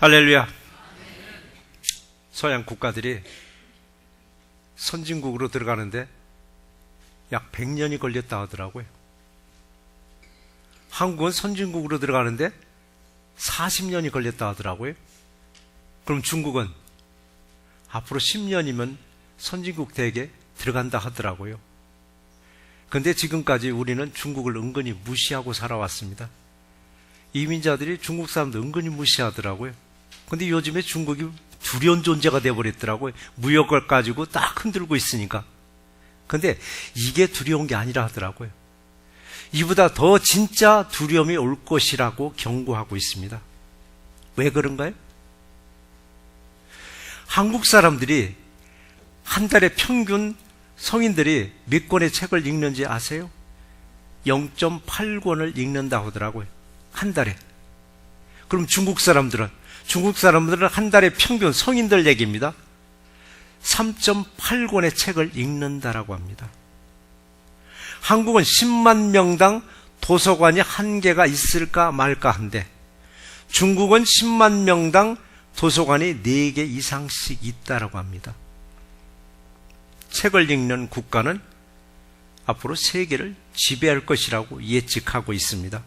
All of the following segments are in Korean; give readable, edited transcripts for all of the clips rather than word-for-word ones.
할렐루야. 서양 국가들이 선진국으로 들어가는데 약 100년이 걸렸다 하더라고요. 한국은 선진국으로 들어가는데 40년이 걸렸다 하더라고요. 그럼 중국은 앞으로 10년이면 선진국 대에 들어간다 하더라고요. 그런데 지금까지 우리는 중국을 은근히 무시하고 살아왔습니다. 이민자들이 중국 사람들 은근히 무시하더라고요. 그런데 요즘에 중국이 두려운 존재가 되어버렸더라고요. 무역을 가지고 딱 흔들고 있으니까. 그런데 이게 두려운 게 아니라 하더라고요. 이보다 더 진짜 두려움이 올 것이라고 경고하고 있습니다. 왜 그런가요? 한국 사람들이 한 달에 평균 성인들이 몇 권의 책을 읽는지 아세요? 0.8권을 읽는다고 하더라고요. 한 달에. 그럼 중국 사람들은 한 달에 평균 성인들 얘기입니다. 3.8권의 책을 읽는다라고 합니다. 한국은 10만 명당 도서관이 한 개가 있을까 말까 한데 중국은 10만 명당 도서관이 4개 이상씩 있다라고 합니다. 책을 읽는 국가는 앞으로 세계를 지배할 것이라고 예측하고 있습니다.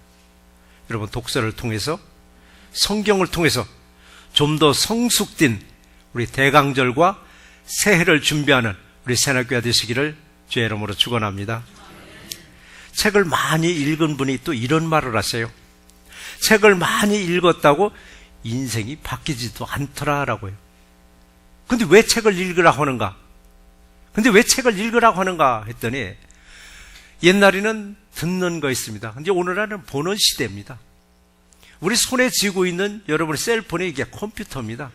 여러분, 독서를 통해서, 성경을 통해서 좀 더 성숙된 우리 대강절과 새해를 준비하는 우리 새날교회 되시기를 주의 이름으로 축원합니다. 책을 많이 읽은 분이 또 이런 말을 하세요. 책을 많이 읽었다고 인생이 바뀌지도 않더라라고요. 근데 왜 책을 읽으라고 하는가? 했더니 옛날에는 듣는 거였습니다. 근데 오늘날은 보는 시대입니다. 우리 손에 쥐고 있는 여러분의 셀폰이 이게 컴퓨터입니다.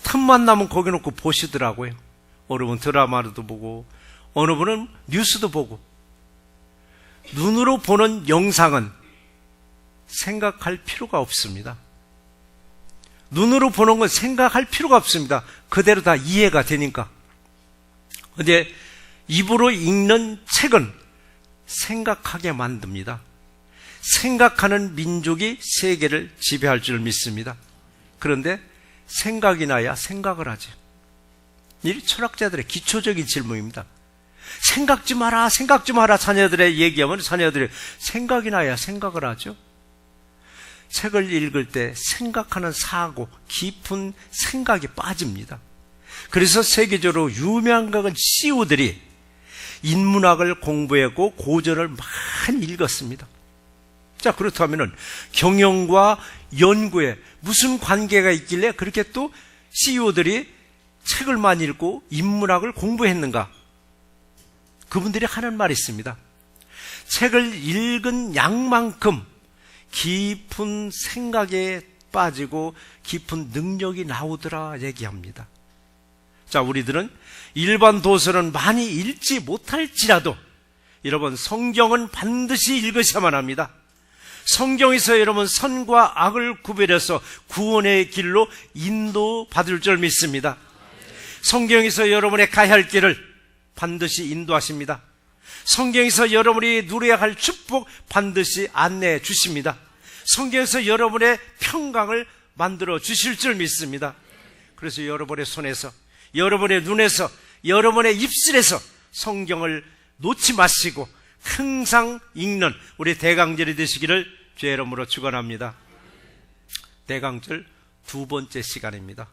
틈만 나면 거기 놓고 보시더라고요. 어느 분은 드라마도 보고 어느 분은 뉴스도 보고. 눈으로 보는 영상은 생각할 필요가 없습니다. 눈으로 보는 건 생각할 필요가 없습니다. 그대로 다 이해가 되니까. 근데 입으로 읽는 책은 생각하게 만듭니다. 생각하는 민족이 세계를 지배할 줄 믿습니다. 그런데 생각이 나야 생각을 하죠. 이 철학자들의 기초적인 질문입니다. 생각 좀 하라 자녀들의 얘기하면 자녀들이 생각이 나야 생각을 하죠. 책을 읽을 때 생각하는 사고, 깊은 생각이 빠집니다. 그래서 세계적으로 유명한 CEO들이 인문학을 공부했고 고전을 많이 읽었습니다. 자, 그렇다면 경영과 연구에 무슨 관계가 있길래 그렇게 또 CEO들이 책을 많이 읽고 인문학을 공부했는가? 그분들이 하는 말이 있습니다. 책을 읽은 양만큼 깊은 생각에 빠지고 깊은 능력이 나오더라 얘기합니다. 자, 우리들은 일반 도서는 많이 읽지 못할지라도 여러분, 성경은 반드시 읽으셔야만 합니다. 성경에서 여러분 선과 악을 구별해서 구원의 길로 인도받을 줄 믿습니다. 성경에서 여러분의 가야 할 길을 반드시 인도하십니다. 성경에서 여러분이 누려야 할 축복 반드시 안내해 주십니다. 성경에서 여러분의 평강을 만들어 주실 줄 믿습니다. 그래서 여러분의 손에서, 여러분의 눈에서, 여러분의 입술에서 성경을 놓지 마시고 항상 읽는 우리 대강절이 되시기를 주의 이름으로 축원합니다. 대강절 두 번째 시간입니다.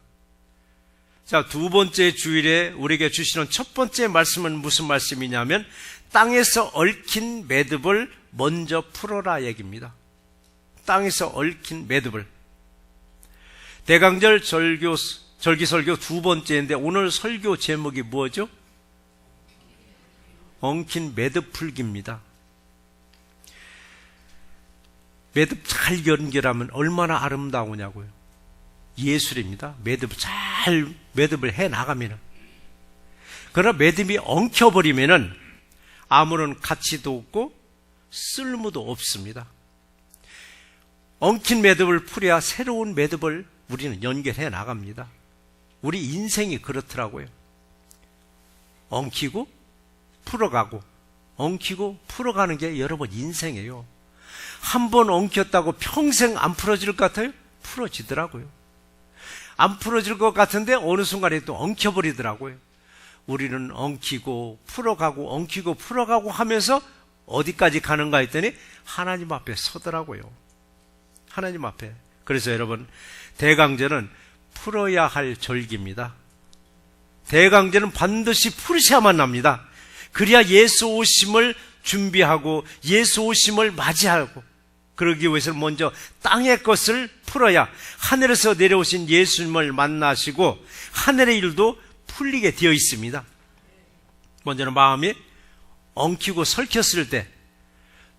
자, 두 번째 주일에 우리에게 주시는 첫 번째 말씀은 무슨 말씀이냐면 땅에서 얽힌 매듭을 먼저 풀어라 얘기입니다. 땅에서 얽힌 매듭을. 대강절 절기설교 두 번째인데 오늘 설교 제목이 뭐죠? 엉킨 매듭 풀기입니다. 매듭 잘 연결하면 얼마나 아름다우냐고요. 예술입니다. 매듭을 해 나가면은. 그러나 매듭이 엉켜버리면은 아무런 가치도 없고 쓸모도 없습니다. 엉킨 매듭을 풀어야 새로운 매듭을 우리는 연결해 나갑니다. 우리 인생이 그렇더라고요. 엉키고 풀어가고 엉키고 풀어가는 게 여러분 인생이에요. 한 번 엉켰다고 평생 안 풀어질 것 같아요? 풀어지더라고요. 안 풀어질 것 같은데 어느 순간에 또 엉켜버리더라고요. 우리는 엉키고 풀어가고 엉키고 풀어가고 하면서 어디까지 가는가 했더니 하나님 앞에 서더라고요. 하나님 앞에. 그래서 여러분, 대강제는 풀어야 할 절기입니다. 대강제는 반드시 풀으셔야만 납니다. 그래야 예수 오심을 준비하고 예수 오심을 맞이하고, 그러기 위해서는 먼저 땅의 것을 풀어야 하늘에서 내려오신 예수님을 만나시고 하늘의 일도 풀리게 되어 있습니다. 먼저는 마음이 엉키고 설켰을 때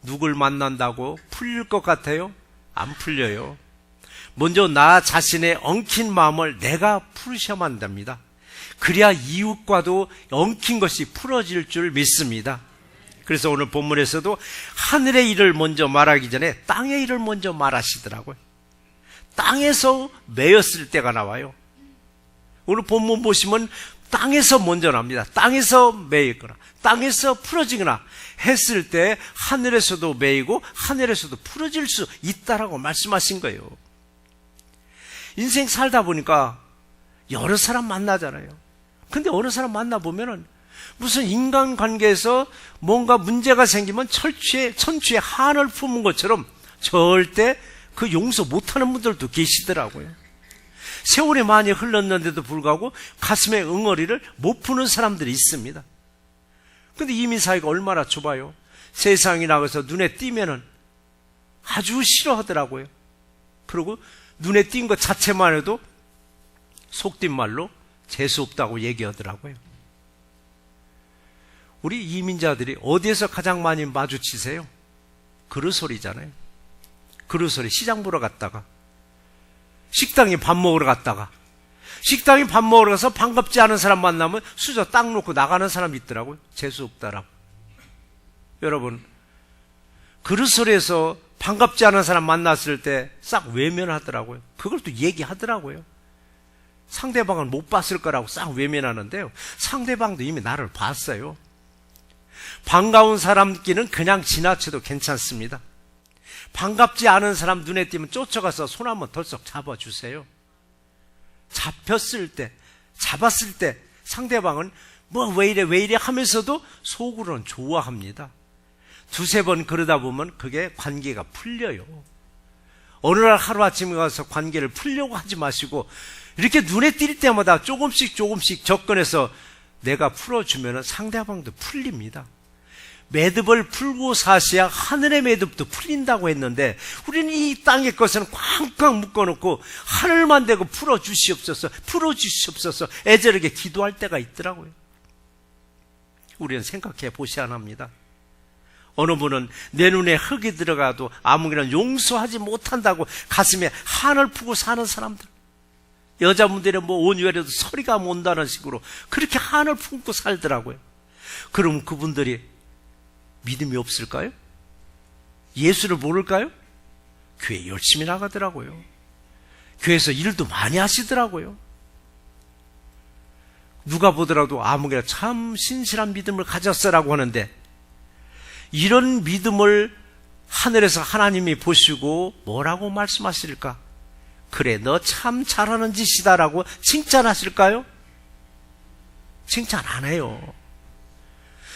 누굴 만난다고 풀릴 것 같아요? 안 풀려요. 먼저 나 자신의 엉킨 마음을 내가 풀으셔야만 됩니다. 그래야 이웃과도 엉킨 것이 풀어질 줄 믿습니다. 그래서 오늘 본문에서도 하늘의 일을 먼저 말하기 전에 땅의 일을 먼저 말하시더라고요. 땅에서 매였을 때가 나와요. 오늘 본문 보시면 땅에서 먼저 납니다. 땅에서 매이거나 땅에서 풀어지거나 했을 때 하늘에서도 매이고 하늘에서도 풀어질 수 있다라고 말씀하신 거예요. 인생 살다 보니까 여러 사람 만나잖아요. 근데 어느 사람 만나보면은 무슨 인간관계에서 뭔가 문제가 생기면 천추에 한을 품은 것처럼 절대 그 용서 못하는 분들도 계시더라고요. 세월이 많이 흘렀는데도 불구하고 가슴에 응어리를 못 푸는 사람들이 있습니다. 근데 이민 사이가 얼마나 좁아요. 세상에 나가서 눈에 띄면은 아주 싫어하더라고요. 그리고 눈에 띈 것 자체만 해도 속된 말로 재수없다고 얘기하더라고요. 우리 이민자들이 어디에서 가장 많이 마주치세요? 그릇소리잖아요. 그릇소리. 시장 보러 갔다가, 식당에 밥 먹으러 갔다가, 식당에 밥 먹으러 가서 반갑지 않은 사람 만나면 수저 딱 놓고 나가는 사람이 있더라고요. 재수없다라고. 여러분, 그릇소리에서 반갑지 않은 사람 만났을 때 싹 외면하더라고요. 그걸 또 얘기하더라고요. 상대방은 못 봤을 거라고 싹 외면하는데요, 상대방도 이미 나를 봤어요. 반가운 사람끼리는 그냥 지나쳐도 괜찮습니다. 반갑지 않은 사람 눈에 띄면 쫓아가서 손 한번 덜썩 잡아주세요. 잡았을 때 상대방은 뭐 왜 이래 하면서도 속으로는 좋아합니다. 두세 번 그러다 보면 그게 관계가 풀려요. 어느 날 하루아침에 가서 관계를 풀려고 하지 마시고 이렇게 눈에 띌 때마다 조금씩 접근해서 내가 풀어주면 상대방도 풀립니다. 매듭을 풀고 사셔야 하늘의 매듭도 풀린다고 했는데 우리는 이 땅의 것은 꽉꽉 묶어놓고 하늘만 대고 풀어주시옵소서 애절하게 기도할 때가 있더라고요. 우리는 생각해 보셔야 합니다. 어느 분은 내 눈에 흙이 들어가도 아무개나 용서하지 못한다고 가슴에 한을 푸고 사는 사람들, 여자분들은 뭐 온유해도 소리가 온다는 식으로 그렇게 한을 품고 살더라고요. 그럼 그분들이 믿음이 없을까요? 예수를 모를까요? 교회 열심히 나가더라고요. 교회에서 일도 많이 하시더라고요. 누가 보더라도 아무개나 참 신실한 믿음을 가졌어라고 하는데, 이런 믿음을 하늘에서 하나님이 보시고 뭐라고 말씀하실까? 그래, 너 참 잘하는 짓이다라고 칭찬하실까요? 칭찬 안 해요.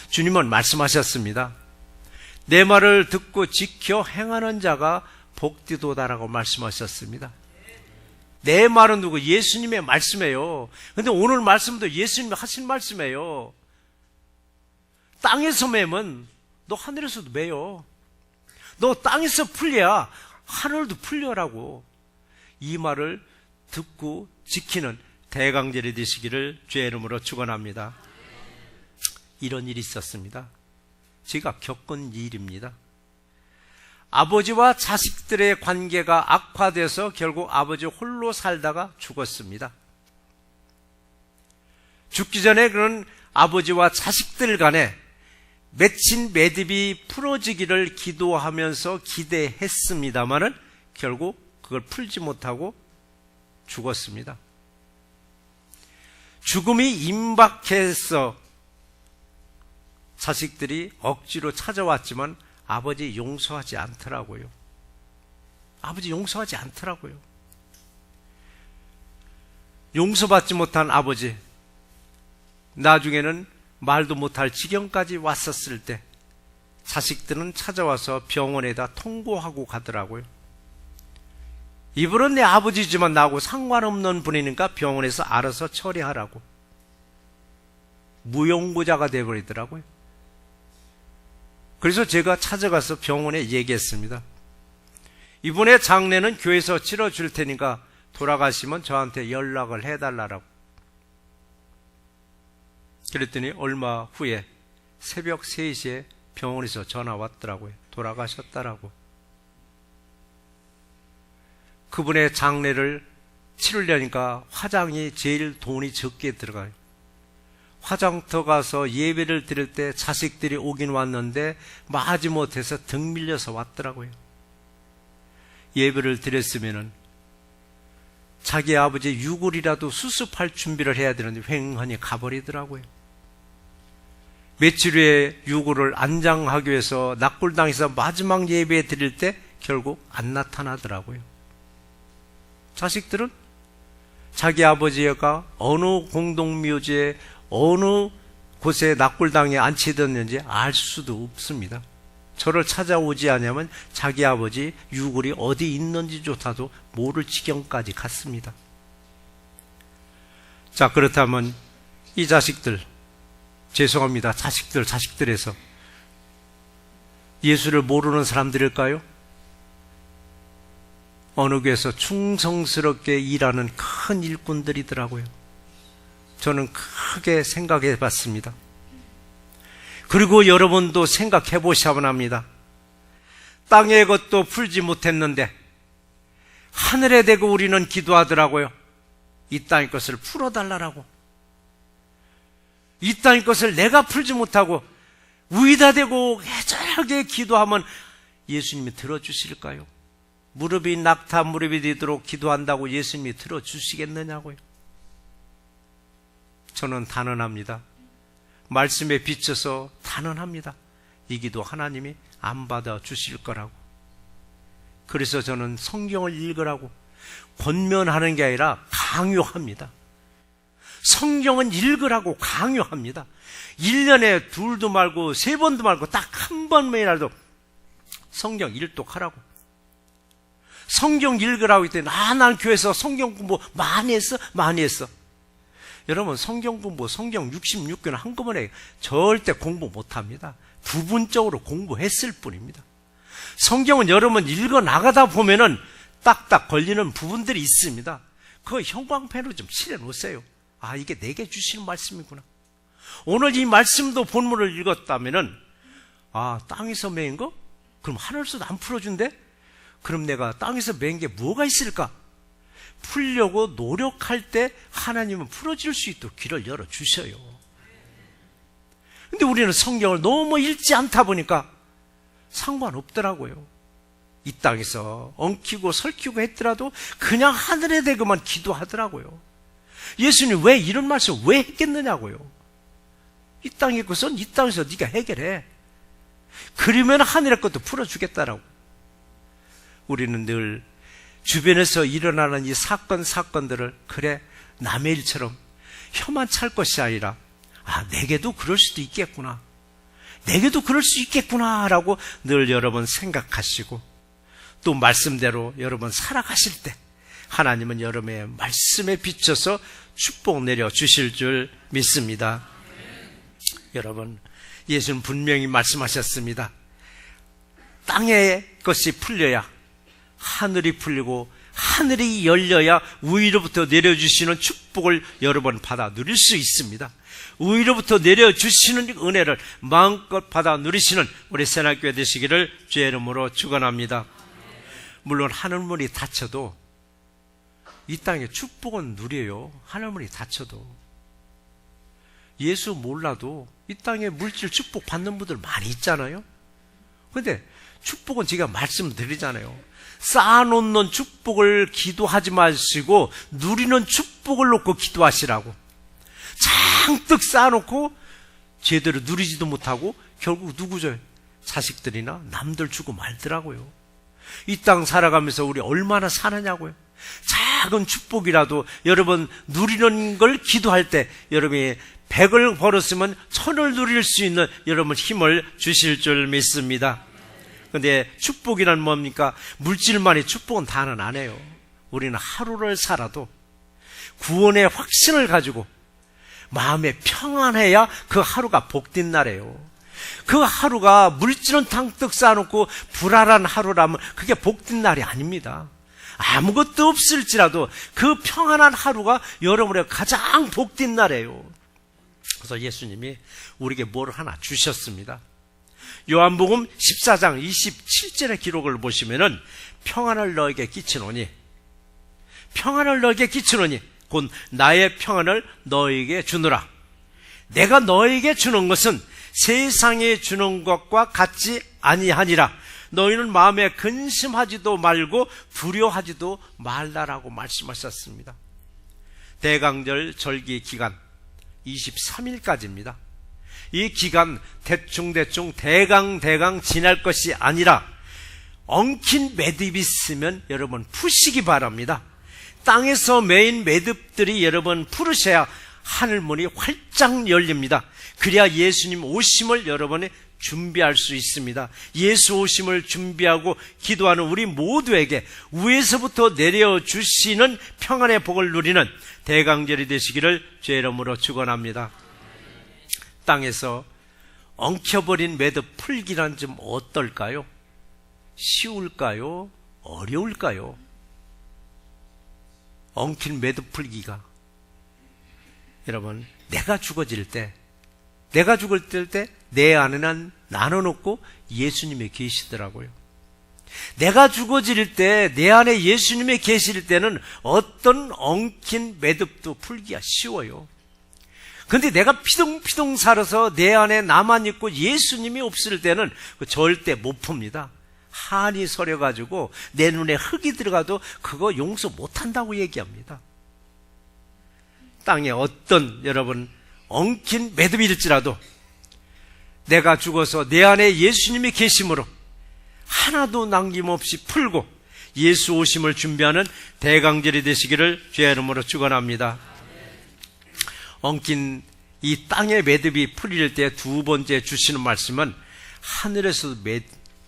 주님은 말씀하셨습니다. 내 말을 듣고 지켜 행하는 자가 복되도다라고 말씀하셨습니다. 내 말은 누구? 예수님의 말씀이에요. 근데 오늘 말씀도 예수님이 하신 말씀이에요. 땅에서 매면 너 하늘에서도 매요. 너 땅에서 풀려야 하늘도 풀려라고. 이 말을 듣고 지키는 대강절이 되시기를 주의 이름으로 축원합니다. 이런 일이 있었습니다. 제가 겪은 일입니다. 아버지와 자식들의 관계가 악화돼서 결국 아버지 홀로 살다가 죽었습니다. 죽기 전에 그런 아버지와 자식들 간에 맺힌 매듭이 풀어지기를 기도하면서 기대했습니다마는 결국 그걸 풀지 못하고 죽었습니다. 죽음이 임박해서 자식들이 억지로 찾아왔지만 아버지 용서하지 않더라고요. 아버지 용서하지 않더라고요. 용서받지 못한 아버지, 나중에는 말도 못할 지경까지 왔었을 때 자식들은 찾아와서 병원에다 통보하고 가더라고요. 이분은 내 아버지지만 나하고 상관없는 분이니까 병원에서 알아서 처리하라고. 무용고자가 되어버리더라고요. 그래서 제가 찾아가서 병원에 얘기했습니다. 이분의 장례는 교회에서 치러줄 테니까 돌아가시면 저한테 연락을 해달라고. 그랬더니 얼마 후에 새벽 3시에 병원에서 전화 왔더라고요. 돌아가셨다라고. 그분의 장례를 치르려니까 화장이 제일 돈이 적게 들어가요. 화장터 가서 예배를 드릴 때 자식들이 오긴 왔는데 마지못해서 등 밀려서 왔더라고요. 예배를 드렸으면은 자기 아버지 유골이라도 수습할 준비를 해야 되는데 횡하니 가버리더라고요. 며칠 후에 유골을 안장하기 위해서 낙골당에서 마지막 예배 드릴 때 결국 안 나타나더라고요. 자식들은 자기 아버지가 어느 공동묘지에 어느 곳에 낙골당에 안치됐는지 알 수도 없습니다. 저를 찾아오지 않으면 자기 아버지 유골이 어디 있는지조차도 모를 지경까지 갔습니다. 자, 그렇다면 이 자식들, 죄송합니다. 자식들에서 예수를 모르는 사람들일까요? 어느 교회에서 충성스럽게 일하는 큰 일꾼들이더라고요. 저는 크게 생각해 봤습니다. 그리고 여러분도 생각해 보셔야 합니다. 땅의 것도 풀지 못했는데 하늘에 대고 우리는 기도하더라고요. 이 땅의 것을 풀어달라고. 이 땅의 것을 내가 풀지 못하고 위에다 대고 애절하게 기도하면 예수님이 들어주실까요? 무릎이 낙타 무릎이 되도록 기도한다고 예수님이 들어주시겠느냐고요. 저는 단언합니다. 말씀에 비춰서 단언합니다. 이 기도 하나님이 안 받아주실 거라고. 그래서 저는 성경을 읽으라고 권면하는 게 아니라 강요합니다. 성경은 읽으라고 강요합니다. 1년에 2도 말고 3번도 말고 딱 한 번만이라도 성경 일독하라고. 성경 읽으라고 했더니 난 교회에서 성경 공부 많이 했어. 여러분, 성경 공부, 성경 66권 한꺼번에 절대 공부 못합니다. 부분적으로 공부했을 뿐입니다. 성경은 여러분 읽어 나가다 보면은 딱딱 걸리는 부분들이 있습니다. 그거 형광펜으로 좀 칠해 놓으세요. 아, 이게 내게 주시는 말씀이구나. 오늘 이 말씀도 본문을 읽었다면은, 아, 땅에서 매인 거? 그럼 하늘에서도 안 풀어준대? 그럼 내가 땅에서 매인 게 뭐가 있을까? 풀려고 노력할 때 하나님은 풀어질 수 있도록 길을 열어주셔요. 근데 우리는 성경을 너무 읽지 않다 보니까 상관없더라고요. 이 땅에서 엉키고 설키고 했더라도 그냥 하늘에 대고만 기도하더라고요. 예수님 왜 이런 말씀 왜 했겠느냐고요. 이 땅의 것은 이 땅에서 네가 해결해. 그러면 하늘의 것도 풀어주겠다라고. 우리는 늘 주변에서 일어나는 이 사건들을 그래 남의 일처럼 혀만 찰 것이 아니라 내게도 그럴 수도 있겠구나. 내게도 그럴 수 있겠구나라고 늘 여러분 생각하시고 또 말씀대로 여러분 살아가실 때 하나님은 여러분의 말씀에 비춰서 축복 내려주실 줄 믿습니다. 여러분, 예수는 분명히 말씀하셨습니다. 땅의 것이 풀려야 하늘이 풀리고 하늘이 열려야 위로부터 내려주시는 축복을 여러분 받아 누릴 수 있습니다. 위로부터 내려주시는 은혜를 마음껏 받아 누리시는 우리 새날교회 되시기를 주의 이름으로 축원합니다. 물론 하늘문이 닫혀도 이 땅에 축복은 누려요. 하늘문이 닫혀도. 예수 몰라도 이 땅에 물질 축복 받는 분들 많이 있잖아요. 그런데 축복은 제가 말씀드리잖아요. 쌓아놓는 축복을 기도하지 마시고 누리는 축복을 놓고 기도하시라고. 잔뜩 쌓아놓고 제대로 누리지도 못하고 결국 누구죠? 자식들이나 남들 주고 말더라고요. 이 땅 살아가면서 우리 얼마나 사느냐고요. 작은 축복이라도 여러분 누리는 걸 기도할 때 여러분이 100을 벌었으면 1000을 누릴 수 있는 여러분 힘을 주실 줄 믿습니다. 근데 축복이란 뭡니까? 물질만이 축복은 다는 안 해요. 우리는 하루를 살아도 구원의 확신을 가지고 마음에 평안해야 그 하루가 복된 날이에요. 그 하루가 물질은 탕떡 쌓아놓고 불안한 하루라면 그게 복된 날이 아닙니다. 아무것도 없을지라도 그 평안한 하루가 여러분의 가장 복된 날이에요. 그래서 예수님이 우리에게 뭘 하나 주셨습니다. 요한복음 14장 27절의 기록을 보시면은 평안을 너에게 끼치노니 곧 나의 평안을 너에게 주노라. 내가 너에게 주는 것은 세상에 주는 것과 같지 아니하니라. 너희는 마음에 근심하지도 말고 두려워하지도 말라라고 말씀하셨습니다. 대강절 절기 기간 23일까지입니다. 이 기간 대충 대강 지날 것이 아니라 엉킨 매듭이 있으면 여러분 푸시기 바랍니다. 땅에서 메인 매듭들이 여러분 풀으셔야 하늘문이 활짝 열립니다. 그래야 예수님 오심을 여러분이 준비할 수 있습니다. 예수 오심을 준비하고 기도하는 우리 모두에게 위에서부터 내려주시는 평안의 복을 누리는 대강절이 되시기를 주의 이름으로 축원합니다. 땅에서 엉켜버린 매듭 풀기란 좀 어떨까요? 쉬울까요? 어려울까요? 엉킨 매듭 풀기가 여러분 내가 죽을 때 내 안에는 나눠놓고 예수님이 계시더라고요. 내가 죽어질 때 내 안에 예수님이 계실 때는 어떤 엉킨 매듭도 풀기가 쉬워요. 근데 내가 피동피동 살아서 내 안에 나만 있고 예수님이 없을 때는 절대 못 풉니다. 한이 서려가지고 내 눈에 흙이 들어가도 그거 용서 못한다고 얘기합니다. 땅에 어떤 여러분 엉킨 매듭일지라도 내가 죽어서 내 안에 예수님이 계심으로 하나도 남김없이 풀고 예수 오심을 준비하는 대강절이 되시기를 주의 이름으로 축원합니다. 엉킨 이 땅의 매듭이 풀릴 때 두 번째 주시는 말씀은 하늘에서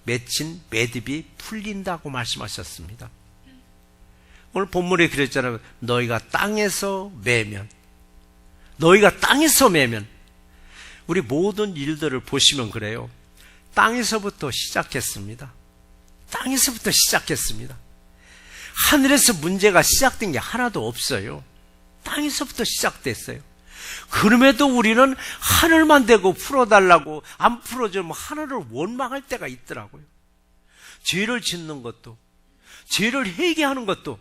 맺힌 매듭이 풀린다고 말씀하셨습니다. 오늘 본문에 그랬잖아요. 너희가 땅에서 매면 우리 모든 일들을 보시면 그래요. 땅에서부터 시작했습니다. 하늘에서 문제가 시작된 게 하나도 없어요. 땅에서부터 시작됐어요. 그럼에도 우리는 하늘만 대고 풀어달라고 안 풀어주면 하늘을 원망할 때가 있더라고요. 죄를 짓는 것도, 죄를 회개하는 것도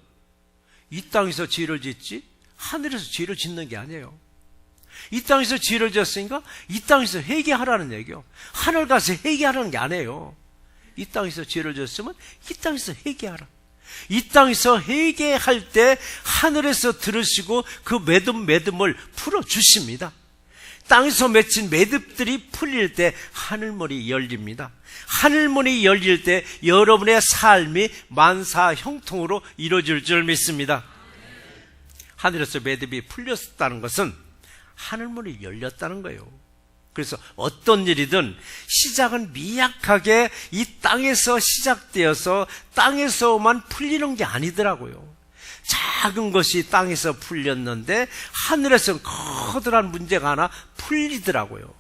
이 땅에서 죄를 짓지 하늘에서 죄를 짓는 게 아니에요. 이 땅에서 죄를 지었으니까 이 땅에서 회개하라는 얘기요. 하늘 가서 회개하라는 게 아니에요. 이 땅에서 죄를 지었으면 이 땅에서 회개하라. 이 땅에서 회개할 때 하늘에서 들으시고 그 매듭을 풀어주십니다. 땅에서 맺힌 매듭들이 풀릴 때 하늘문이 열립니다. 하늘문이 열릴 때 여러분의 삶이 만사 형통으로 이루어질 줄 믿습니다. 하늘에서 매듭이 풀렸다는 것은 하늘문이 열렸다는 거예요. 그래서 어떤 일이든 시작은 미약하게 이 땅에서 시작되어서 땅에서만 풀리는 게 아니더라고요. 작은 것이 땅에서 풀렸는데 하늘에서는 커다란 문제가 하나 풀리더라고요.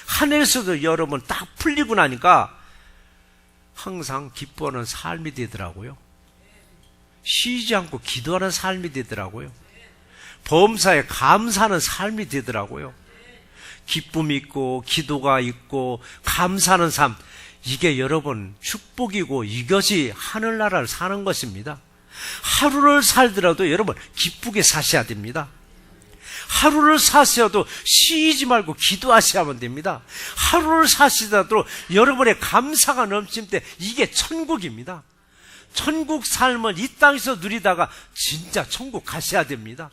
하늘에서도 여러분 딱 풀리고 나니까 항상 기뻐하는 삶이 되더라고요. 쉬지 않고 기도하는 삶이 되더라고요. 범사에 감사하는 삶이 되더라고요. 기쁨이 있고 기도가 있고 감사하는 삶, 이게 여러분 축복이고 이것이 하늘나라를 사는 것입니다. 하루를 살더라도 여러분 기쁘게 사셔야 됩니다. 하루를 사셔도 쉬지 말고 기도하셔야만 됩니다. 하루를 사시더라도 여러분의 감사가 넘칠 때 이게 천국입니다. 천국 삶을 이 땅에서 누리다가 진짜 천국 가셔야 됩니다.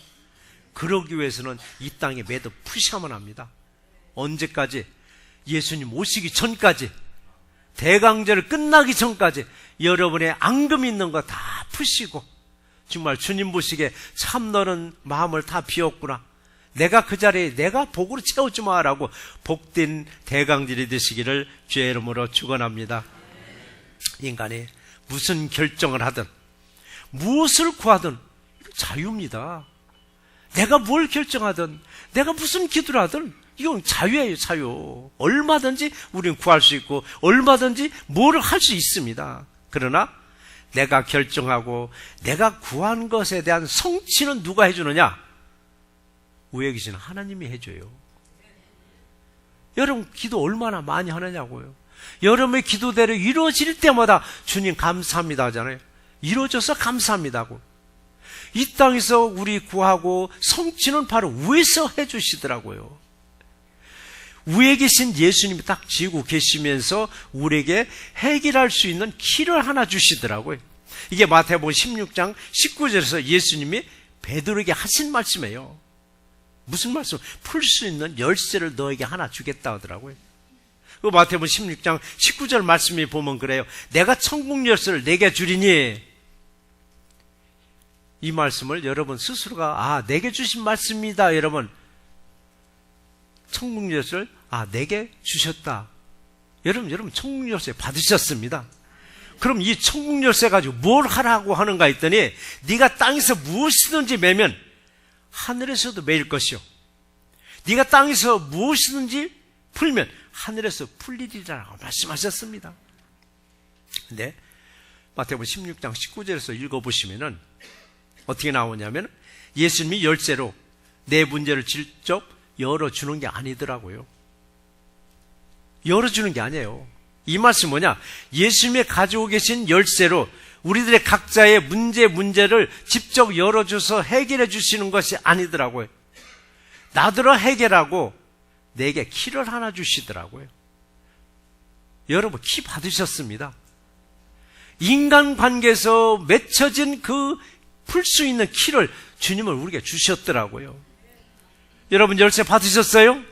그러기 위해서는 이 땅에 매듭 푸셔야만 합니다. 언제까지? 예수님 오시기 전까지, 대강절 끝나기 전까지 여러분의 앙금 있는 거 다 푸시고 정말 주님 보시기에 참 너는 마음을 다 비웠구나. 내가 그 자리에 내가 복으로 채워주마 라고 복된 대강들이 되시기를 주의 이름으로 축원합니다. 인간이 무슨 결정을 하든 무엇을 구하든 자유입니다. 내가 뭘 결정하든 내가 무슨 기도를 하든 이건 자유예요, 자유. 얼마든지 우리는 구할 수 있고 얼마든지 뭘 할 수 있습니다. 그러나 내가 결정하고 내가 구한 것에 대한 성취는 누가 해주느냐? 위에 계신 하나님이 해줘요. 여러분 기도 얼마나 많이 하느냐고요. 여러분의 기도대로 이루어질 때마다 주님 감사합니다 하잖아요. 이루어져서 감사합니다고. 이 땅에서 우리 구하고 성취는 바로 위에서 해주시더라고요. 위에 계신 예수님이 딱 지고 계시면서 우리에게 해결할 수 있는 키를 하나 주시더라고요. 이게 마태복음 16장 19절에서 예수님이 베드로에게 하신 말씀이에요. 무슨 말씀? 풀 수 있는 열쇠를 너에게 하나 주겠다 하더라고요. 그 마태복음 16장 19절 말씀이 보면 그래요. 내가 천국 열쇠를 내게 주리니. 이 말씀을 여러분 스스로가 내게 주신 말씀이다. 여러분 천국 열쇠를 내게 주셨다. 여러분 천국 열쇠 받으셨습니다. 그럼 이 천국 열쇠 가지고 뭘 하라고 하는가 했더니 네가 땅에서 무엇이든지 매면 하늘에서도 매일 것이요. 네가 땅에서 무엇이든지 풀면 하늘에서 풀리리라고 말씀하셨습니다. 근데 마태복음 16장 19절에서 읽어보시면은 어떻게 나오냐면 예수님이 열쇠로 내 문제를 직접 열어주는 게 아니더라고요. 열어주는 게 아니에요. 이 말씀 뭐냐? 예수님이 가지고 계신 열쇠로 우리들의 각자의 문제를 직접 열어줘서 해결해 주시는 것이 아니더라고요. 나더러 해결하고 내게 키를 하나 주시더라고요. 여러분 키 받으셨습니다. 인간관계에서 맺혀진 그 풀 수 있는 키를 주님을 우리에게 주셨더라고요. 여러분 열쇠 받으셨어요?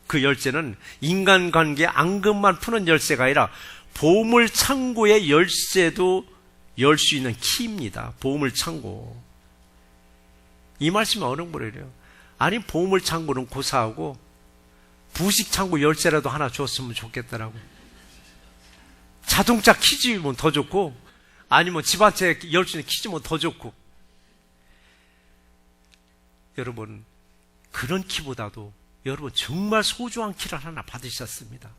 그 열쇠는 인간관계 앙금만 푸는 열쇠가 아니라 보물 창고의 열쇠도 열 수 있는 키입니다. 보물 창고. 이 말씀이 어느 분이래요? 아니 보물 창고는 고사하고 부식 창고 열쇠라도 하나 줬으면 좋겠더라고. 자동차 키즈면 더 좋고 아니면 집 한 채 열 수 있는 키즈면 더 좋고. 여러분 그런 키보다도 여러분 정말 소중한 키를 하나 받으셨습니다.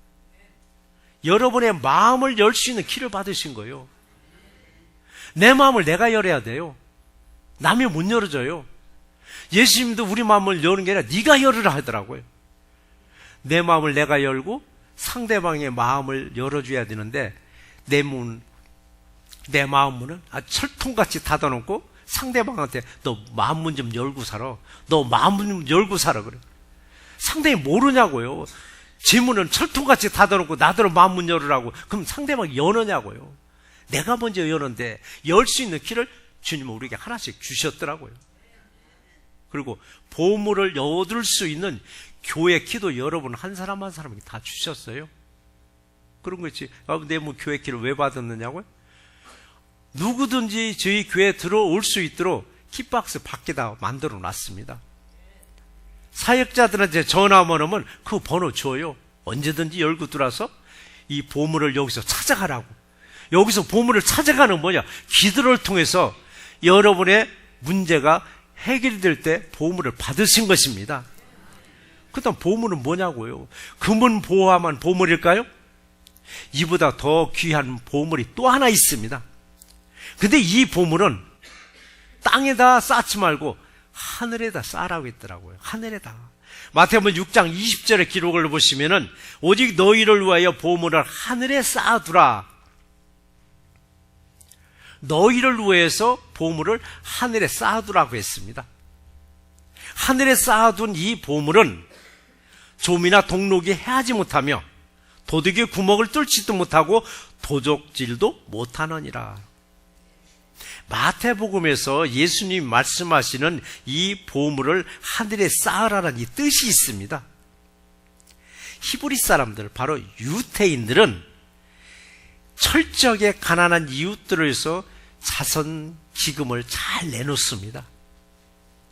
여러분의 마음을 열 수 있는 키를 받으신 거예요. 내 마음을 내가 열어야 돼요. 남이 못 열어줘요. 예수님도 우리 마음을 여는 게 아니라 네가 열으라 하더라고요. 내 마음을 내가 열고 상대방의 마음을 열어줘야 되는데 내 마음 문은 철통같이 닫아놓고 상대방한테 너 마음 문 좀 열고 살아. 너 마음 문 좀 열고 살아 그래. 상대방이 모르냐고요. 제 문은 철통같이 닫아놓고 나더러 마음 문 열으라고. 그럼 상대방이 여느냐고요. 내가 먼저 여는데 열 수 있는 키를 주님은 우리에게 하나씩 주셨더라고요. 그리고 보물을 얻을 수 있는 교회 키도 여러분 한 사람 한 사람에게 다 주셨어요. 그런 거 있지. 내 뭐 교회 키를 왜 받았느냐고요? 누구든지 저희 교회에 들어올 수 있도록 키박스 밖에다 만들어 놨습니다. 사역자들한테 전화만 오면 그 번호 줘요. 언제든지 열고 들어와서 이 보물을 여기서 찾아가라고. 여기서 보물을 찾아가는 뭐냐? 기도를 통해서 여러분의 문제가 해결될 때 보물을 받으신 것입니다. 그다음 보물은 뭐냐고요? 금은 보화만 보물일까요? 이보다 더 귀한 보물이 또 하나 있습니다. 근데 이 보물은 땅에다 쌓지 말고 하늘에다 쌓으라고 했더라고요. 하늘에다. 마태복음 6장 20절의 기록을 보시면은 오직 너희를 위하여 보물을 하늘에 쌓아두라. 너희를 위해서 보물을 하늘에 쌓아두라고 했습니다. 하늘에 쌓아둔 이 보물은 좀이나 동록이 해하지 못하며 도둑이 구멍을 뚫지도 못하고 도적질도 못하느니라. 마태복음에서 예수님 말씀하시는 이 보물을 하늘에 쌓으라는 이 뜻이 있습니다. 히브리 사람들, 바로 유태인들은 철저하게 가난한 이웃들을 위해서 자선 기금을 잘 내놓습니다.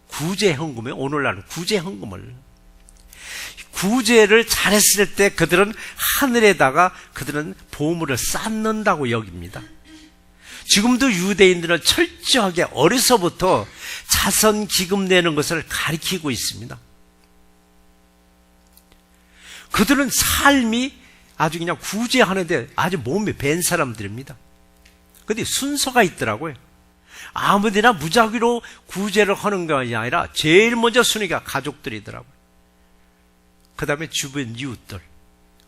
구제헌금에, 오늘날은 구제헌금을. 구제를 잘했을 때 그들은 하늘에다가 그들은 보물을 쌓는다고 여깁니다. 지금도 유대인들은 철저하게 어려서부터 자선 기금 내는 것을 가리키고 있습니다. 그들은 삶이 아주 그냥 구제하는데 아주 몸이 밴 사람들입니다. 근데 순서가 있더라고요. 아무데나 무작위로 구제를 하는 것이 아니라 제일 먼저 순위가 가족들이더라고요. 그 다음에 주변 이웃들,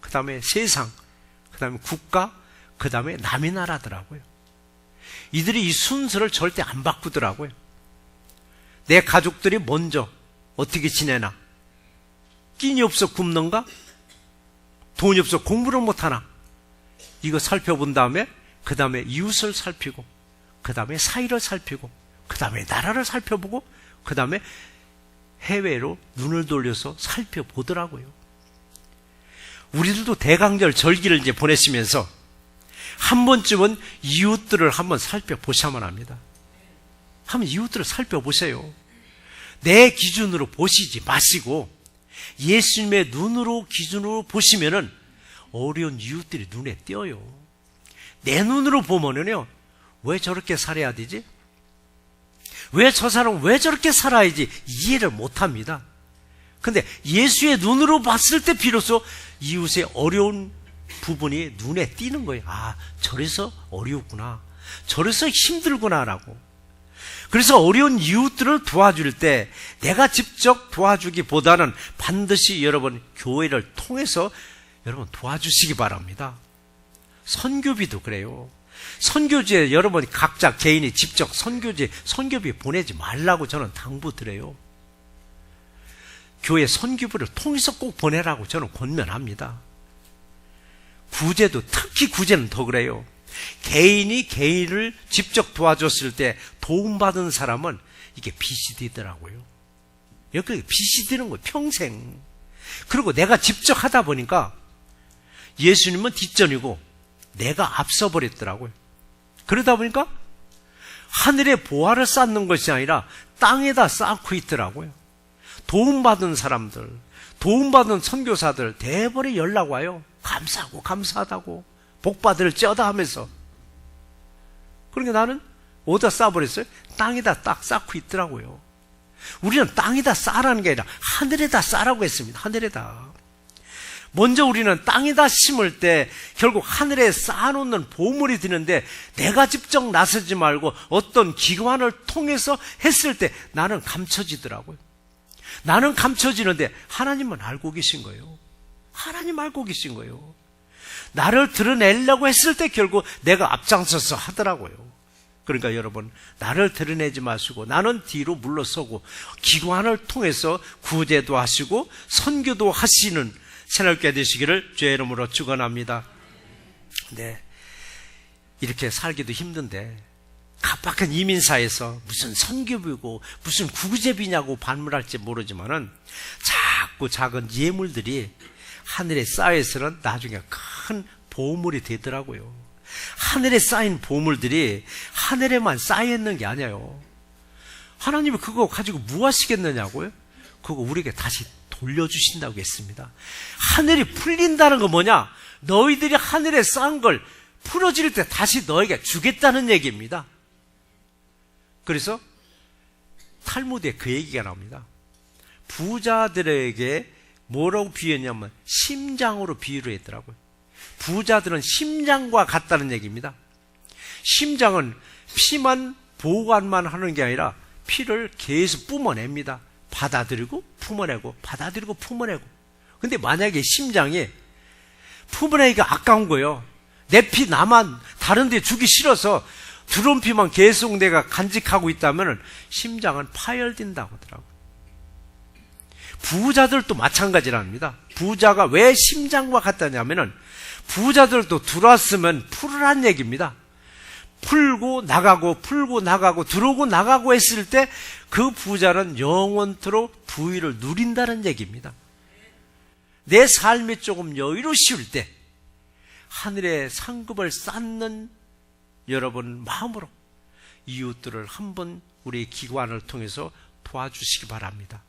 그 다음에 세상, 그 다음에 국가, 그 다음에 남의 나라더라고요. 이들이 이 순서를 절대 안 바꾸더라고요. 내 가족들이 먼저 어떻게 지내나? 끼니 없어 굶는가? 돈이 없어 공부를 못하나? 이거 살펴본 다음에 그 다음에 이웃을 살피고, 그 다음에 사이를 살피고, 그 다음에 나라를 살펴보고, 그 다음에 해외로 눈을 돌려서 살펴보더라고요. 우리들도 대강절 절기를 이제 보내시면서 한 번쯤은 이웃들을 한번 살펴보셔야만 합니다. 한번 이웃들을 살펴보세요. 내 기준으로 보시지 마시고 예수님의 눈으로 기준으로 보시면은 어려운 이웃들이 눈에 띄어요. 내 눈으로 보면은요, 왜 저렇게 살아야 되지? 왜 저 사람은 왜 저렇게 살아야지? 이해를 못합니다. 근데 예수의 눈으로 봤을 때 비로소 이웃의 어려운 부분이 눈에 띄는 거예요. 아, 저래서 어려웠구나. 저래서 힘들구나라고. 그래서 어려운 이웃들을 도와줄 때 내가 직접 도와주기보다는 반드시 여러분 교회를 통해서 여러분 도와주시기 바랍니다. 선교비도 그래요. 선교지에 여러분 각자 개인이 직접 선교비 보내지 말라고 저는 당부드려요. 교회 선교비를 통해서 꼭 보내라고 저는 권면합니다. 구제도, 특히 구제는 더 그래요. 개인이 개인을 직접 도와줬을 때 도움받은 사람은 이게 빚이 되더라고요. 여기 빚이 되는 거예요, 평생. 그리고 내가 직접 하다 보니까 예수님은 뒷전이고 내가 앞서 버렸더라고요. 그러다 보니까 하늘에 보화를 쌓는 것이 아니라 땅에다 쌓고 있더라고요. 도움받은 사람들, 도움받은 선교사들 대번에 연락 와요. 감사하고 감사하다고 복받을 쩌다 하면서. 그러니까 나는 어디다 쌓아버렸어요? 땅에다 딱 쌓고 있더라고요. 우리는 땅에다 쌓으라는 게 아니라 하늘에다 쌓으라고 했습니다. 하늘에다. 먼저 우리는 땅에다 심을 때 결국 하늘에 쌓아놓는 보물이 되는데 내가 직접 나서지 말고 어떤 기관을 통해서 했을 때 나는 감춰지더라고요. 나는 감춰지는데 하나님은 알고 계신 거예요. 하나님 알고 계신 거예요. 나를 드러내려고 했을 때 결국 내가 앞장서서 하더라고요. 그러니까 여러분, 나를 드러내지 마시고 나는 뒤로 물러서고 기관을 통해서 구제도 하시고 선교도 하시는 새롭게 되시기를 주의 이름으로 축원합니다. 네, 이렇게 살기도 힘든데 각박한 이민사에서 무슨 선교비고 무슨 구제비냐고 반문할지 모르지만은 자꾸 작은 예물들이 하늘에 쌓여서는 나중에 큰 보물이 되더라고요. 하늘에 쌓인 보물들이 하늘에만 쌓여있는 게 아니에요. 하나님이 그거 가지고 뭐 하시겠느냐고요? 그거 우리에게 다시 돌려주신다고 했습니다. 하늘이 풀린다는 건 뭐냐? 너희들이 하늘에 쌓은 걸 풀어질 때 다시 너에게 주겠다는 얘기입니다. 그래서 탈무드에 그 얘기가 나옵니다. 부자들에게 뭐라고 비유했냐면 심장으로 비유를 했더라고요. 부자들은 심장과 같다는 얘기입니다. 심장은 피만 보관만 하는 게 아니라 피를 계속 뿜어냅니다. 받아들이고 품어내고 받아들이고 품어내고. 근데 만약에 심장이 품어내기가 아까운 거예요. 내 피 나만 다른 데 주기 싫어서 들어온 피만 계속 내가 간직하고 있다면 심장은 파열된다고 하더라고요. 부자들도 마찬가지랍니다. 부자가 왜 심장과 같다냐면은 부자들도 들어왔으면 풀으란 얘기입니다. 풀고 나가고 들어오고 나가고 했을 때 그 부자는 영원토록 부귀를 누린다는 얘기입니다. 내 삶이 조금 여유로우실 때 하늘의 상급을 쌓는 여러분 마음으로 이웃들을 한번 우리 기관을 통해서 도와주시기 바랍니다.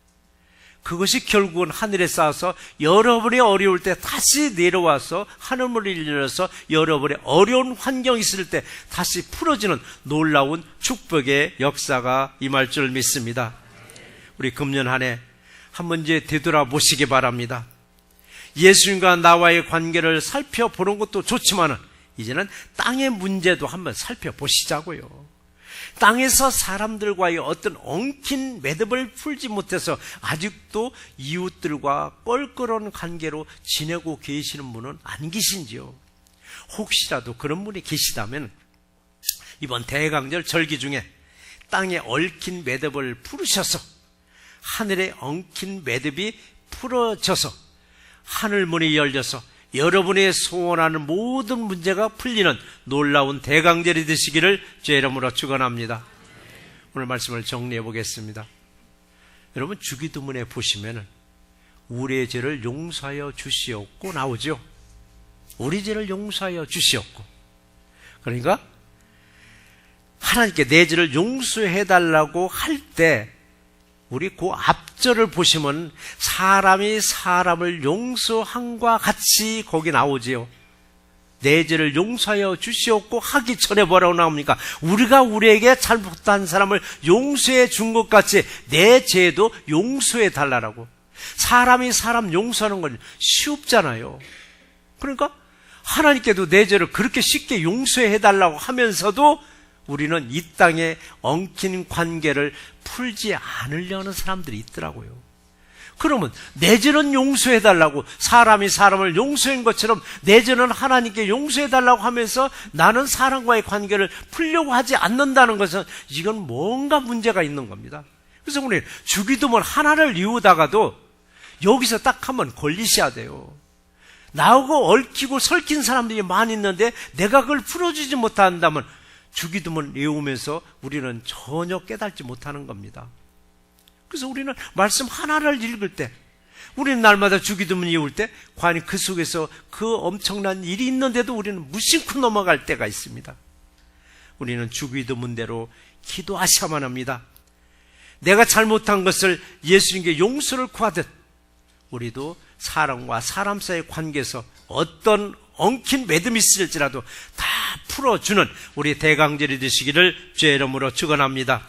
그것이 결국은 하늘에 쌓아서 여러분이 어려울 때 다시 내려와서 하늘문을 열어서 여러분의 어려운 환경이 있을 때 다시 풀어지는 놀라운 축복의 역사가 임할 줄 믿습니다. 우리 금년 한 해 한번 이제 되돌아보시기 바랍니다. 예수님과 나와의 관계를 살펴보는 것도 좋지만 이제는 땅의 문제도 한번 살펴보시자고요. 땅에서 사람들과의 어떤 엉킨 매듭을 풀지 못해서 아직도 이웃들과 껄끄러운 관계로 지내고 계시는 분은 안 계신지요? 혹시라도 그런 분이 계시다면 이번 대강절 절기 중에 땅에 얽힌 매듭을 풀으셔서 하늘에 엉킨 매듭이 풀어져서 하늘문이 열려서 여러분의 소원하는 모든 문제가 풀리는 놀라운 대강절이 되시기를 주의 이름으로 축원합니다. 오늘 말씀을 정리해 보겠습니다. 여러분 주기도문에 보시면 우리의 죄를 용서하여 주시옵고 나오죠. 우리 죄를 용서하여 주시옵고. 그러니까 하나님께 내 죄를 용서해 달라고 할 때 우리 그 앞절을 보시면 사람이 사람을 용서함과 같이 거기 나오지요. 내 죄를 용서하여 주시옵고 하기 전에 뭐라고 나옵니까? 우리가 우리에게 잘못한 사람을 용서해 준 것 같이 내 죄도 용서해 달라고. 사람이 사람 용서하는 건 쉽잖아요. 그러니까 하나님께도 내 죄를 그렇게 쉽게 용서해 달라고 하면서도 우리는 이 땅에 엉킨 관계를 풀지 않으려는 사람들이 있더라고요. 그러면 내 죄는 용서해달라고 사람이 사람을 용서한 것처럼 내 죄는 하나님께 용서해달라고 하면서 나는 사람과의 관계를 풀려고 하지 않는다는 것은 이건 뭔가 문제가 있는 겁니다. 그래서 우리 주기도문 하나를 이루다가도 여기서 딱 한번 걸리셔야 돼요. 나하고 얽히고 설킨 사람들이 많이 있는데 내가 그걸 풀어주지 못한다면 주기도문 외우면서 우리는 전혀 깨닫지 못하는 겁니다. 그래서 우리는 말씀 하나를 읽을 때, 우리는 날마다 주기도문 외울 때 과연 그 속에서 그 엄청난 일이 있는데도 우리는 무심코 넘어갈 때가 있습니다. 우리는 주기도문대로 기도하셔야만 합니다. 내가 잘못한 것을 예수님께 용서를 구하듯 우리도 사람과 사람 사이의 관계에서 어떤 엉킨 매듭이 있을지라도 다 풀어주는 우리 대강절이 되시기를 주의 이름으로 축원합니다.